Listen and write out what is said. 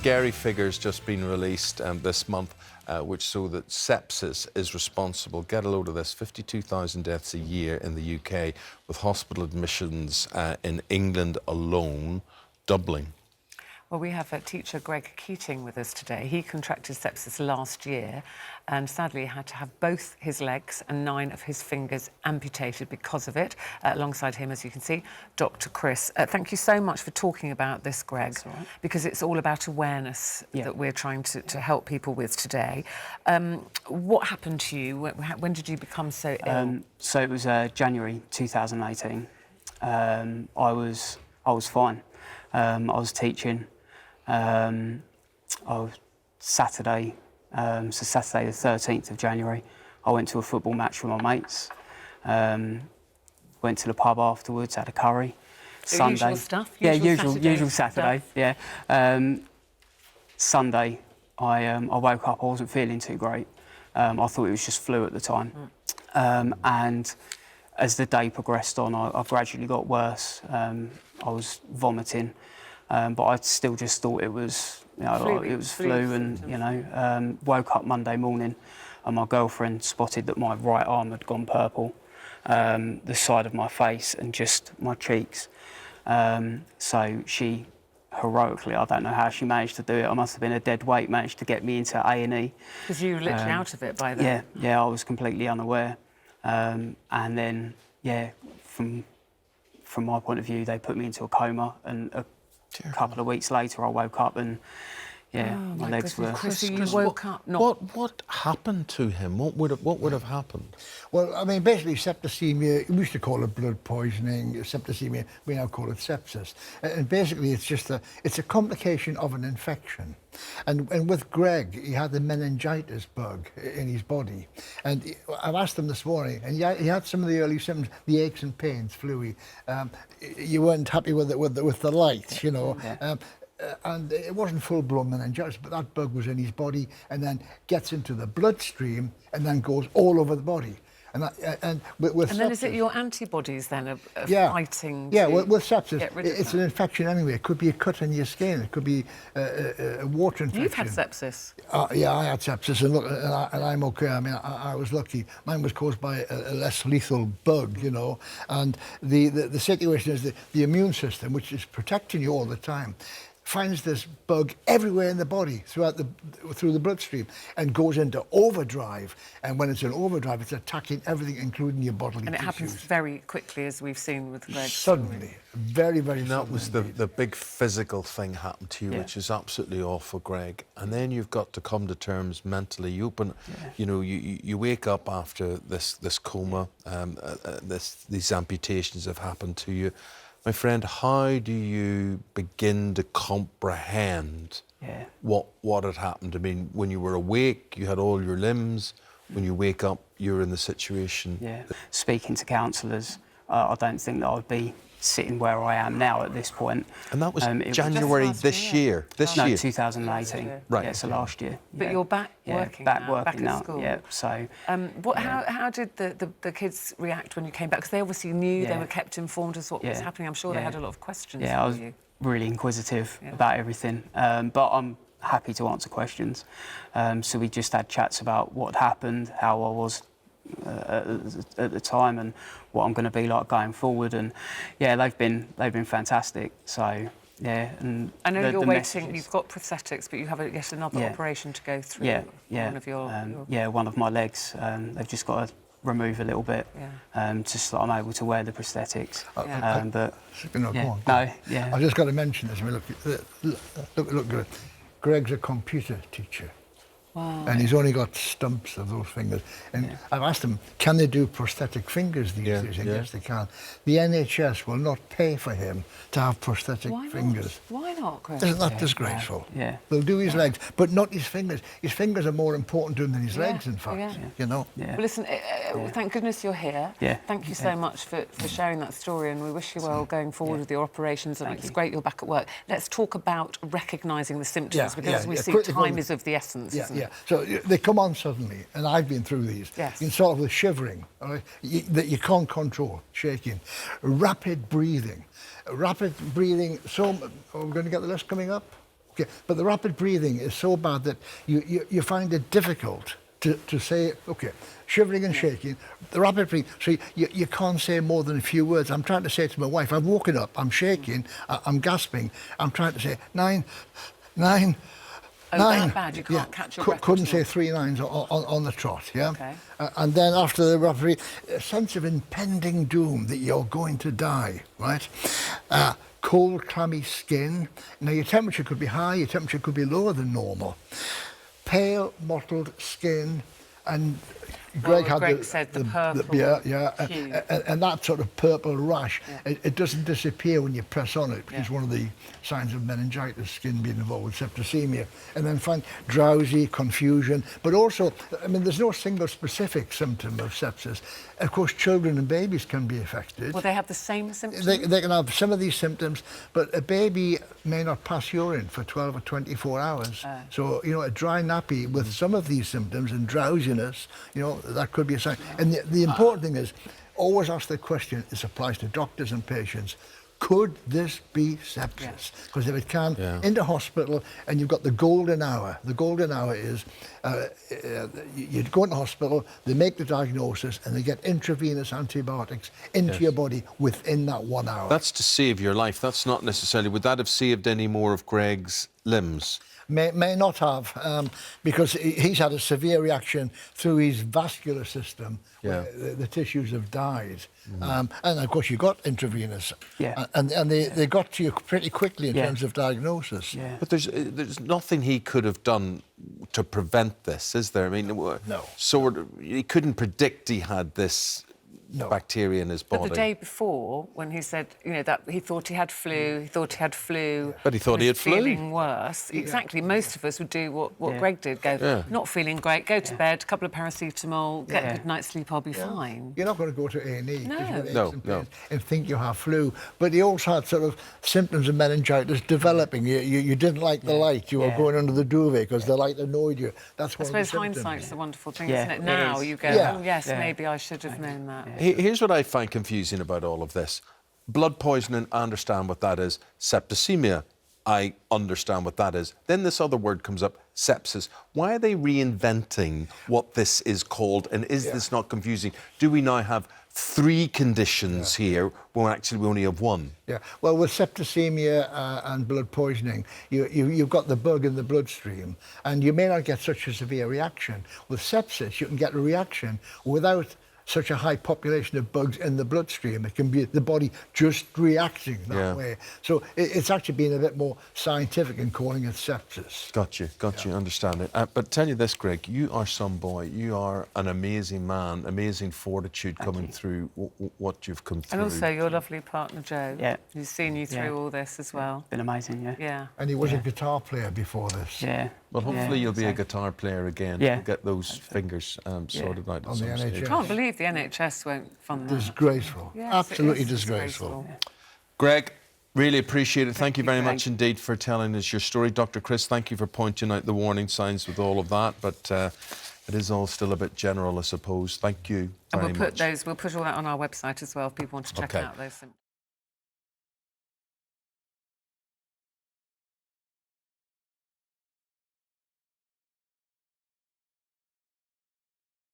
scary figures just been released this month, which show that sepsis is responsible. Get a load of this: 52,000 deaths a year in the UK, with hospital admissions in England alone doubling. Well, we have teacher Greg Keating with us today. He contracted sepsis last year and sadly had to have both his legs and 9 of his fingers amputated because of it. Alongside him, as you can see, Dr. Chris. Thank you so much for talking about this, Greg, because it's all about awareness that we're trying to help people with today. What happened to you? When did you become so ill? So it was January 2018. I was fine. I was teaching. Saturday the 13th of January, I went to a football match with my mates. Went to the pub afterwards, had a curry. Sunday, usual stuff? Usual Saturday, stuff. yeah. Sunday, I woke up, I wasn't feeling too great. I thought it was just flu at the time. And as the day progressed on, I gradually got worse. I was vomiting. But I still just thought it was, flu, and woke up Monday morning, and my girlfriend spotted that my right arm had gone purple, the side of my face and just my cheeks. So she heroically, I don't know how she managed to do it. I must have been a dead weight, managed to get me into A&E. Because you were literally out of it by then. Yeah, I was completely unaware. And then, from my point of view, they put me into a coma, and a couple of weeks later, I woke up and, my legs were... Chris, you woke up not... What happened to him? What would have happened? Well, I mean, basically, septicemia, we used to call it blood poisoning. Septicemia, we now call it sepsis. And basically, it's a complication of an infection. And with Greg, he had the meningitis bug in his body. And I've asked him this morning, and he had some of the early symptoms, the aches and pains, fluey. You weren't happy with the light, you know. And it wasn't full-blown meningitis, but that bug was in his body and then gets into the bloodstream and then goes all over the body. And with then sepsis, is it your antibodies then are fighting? Yeah, with sepsis, it's an infection anyway. It could be a cut in your skin. It could be a water infection. You've had sepsis. Yeah, I had sepsis, and look, and I'm okay. I mean, I was lucky. Mine was caused by a less lethal bug, you know. And the situation is the immune system, which is protecting you all the time, finds this bug everywhere in the body through the bloodstream and goes into overdrive. And when it's in overdrive, it's attacking everything, including your bodily tissues. And it happens very quickly, as we've seen with Greg. Suddenly, very, very suddenly. That was the big physical thing happened to you, which is absolutely awful, Greg. And then you've got to come to terms mentally. You wake up after this coma. These amputations have happened to you. My friend, how do you begin to comprehend what had happened? I mean, when you were awake, you had all your limbs. When you wake up, you're in the situation. Yeah. Speaking to counsellors, I don't think that I'd be sitting where I am now at this point. And that was January this year? No, 2018. Right. Yeah, so last year. But you're back working back now, working back now. at school. Yeah, so... How did the kids react when you came back? Because they obviously knew, they were kept informed as what was happening. I'm sure they had a lot of questions I was really inquisitive about everything. But I'm happy to answer questions. So we just had chats about what happened, how I was at the time, and what I'm going to be like going forward. And they've been fantastic. So and I know you're waiting. Messages. You've got prosthetics, but you have yet another operation to go through. One of your one of my legs. They've just got to remove a little bit, just so I'm able to wear the prosthetics. I just got to mention this. I mean, look good. Greg's a computer teacher. Wow. And he's only got stumps of those fingers. And I've asked him, can they do prosthetic fingers these days? And yes, they can. The NHS will not pay for him to have prosthetic fingers. Why not, Chris? Isn't that disgraceful? Yeah. They'll do his legs, but not his fingers. His fingers are more important to him than his legs, in fact, you know? Well, listen, thank goodness you're here. Thank you so much for sharing that story, and we wish you well going forward with your operations, and it's great you're back at work. Let's talk about recognising the symptoms, because as we see, time is of the essence, isn't it? So they come on suddenly, and I've been through these. You can start with shivering, right? That you can't control, shaking. Rapid breathing. So we're going to get the list coming up. Okay, but the rapid breathing is so bad that you find it difficult to say, okay, shivering and shaking, the rapid breathing, so you can't say more than a few words. I'm trying to say to my wife, I've woken up, I'm shaking, I'm gasping, I'm trying to say 9, 9, Oh, 9. that bad, you can't catch your breath Couldn't at all. say 3 nines on the trot, yeah? Okay. And then after the rapid breathing, a sense of impending doom that you're going to die, right? Cold, clammy skin. Now, your temperature could be high, your temperature could be lower than normal. Pale, mottled skin, and Greg said the purple hue. and that sort of purple rash, it doesn't disappear when you press on it, which is one of the signs of meningitis, skin being involved with septicemia. And then find drowsy, confusion, but also, I mean, there's no single specific symptom of sepsis. Of course, children and babies can be affected. Will they have the same symptoms? They can have some of these symptoms, but a baby may not pass urine for 12 or 24 hours. So, you know, a dry nappy with some of these symptoms and drowsiness, you know, that could be a sign. And the important thing is, always ask the question, this applies to doctors and patients, could this be sepsis? Because if it can, into hospital, and you've got the golden hour. The golden hour is you go into hospital, they make the diagnosis, and they get intravenous antibiotics into your body within that 1 hour. That's to save your life. That's not necessarily... Would that have saved any more of Greg's limbs? May not have, because he's had a severe reaction through his vascular system. Where the tissues have died. And of course you got intravenous. And they got to you pretty quickly in terms of diagnosis. But there's nothing he could have done to prevent this, is there? I mean, no. So he couldn't predict he had this bacteria in his body. But the day before, when he said, you know, that he thought he had flu, But he thought he had flu. Feeling worse. Exactly. Most of us would do what Greg did. Go, not feeling great, go to bed, a couple of paracetamol, get a good night's sleep, I'll be fine. You're not going to go to A&E No. and think you have flu. But he also had sort of symptoms of meningitis developing. You didn't like the light. You were going under the duvet because the light annoyed you. That's one of the symptoms. I suppose hindsight's the wonderful thing, isn't it? Now you go, oh, yes, maybe I should have known that. Here's what I find confusing about all of this. Blood poisoning, I understand what that is. Septicemia, I understand what that is. Then this other word comes up, sepsis. Why are they reinventing what this is called? And is this not confusing? Do we now have 3 conditions here when actually we only have 1? Yeah, well, with septicemia and blood poisoning, you've got the bug in the bloodstream, and you may not get such a severe reaction. With sepsis, you can get a reaction without such a high population of bugs in the bloodstream. It can be the body just reacting that way. So it's actually been a bit more scientific in calling it sepsis. Got you, understand it. But tell you this, Greg, you are some boy. You are an amazing man, amazing fortitude coming through what you've come through. And also your lovely partner, Joe, who's seen you through all this as well. Been amazing, Yeah. And he was a guitar player before this. Well, hopefully you'll be a guitar player again. You'll get those fingers sorted out at some stage. I can't believe the NHS won't fund that. Disgraceful. Yes, absolutely disgraceful. Greg, really appreciate it. Thank you very much indeed for telling us your story. Dr. Chris, thank you for pointing out the warning signs with all of that, but it is all still a bit general, I suppose. Thank you very much. We'll put all that on our website as well if people want to check out those symptoms.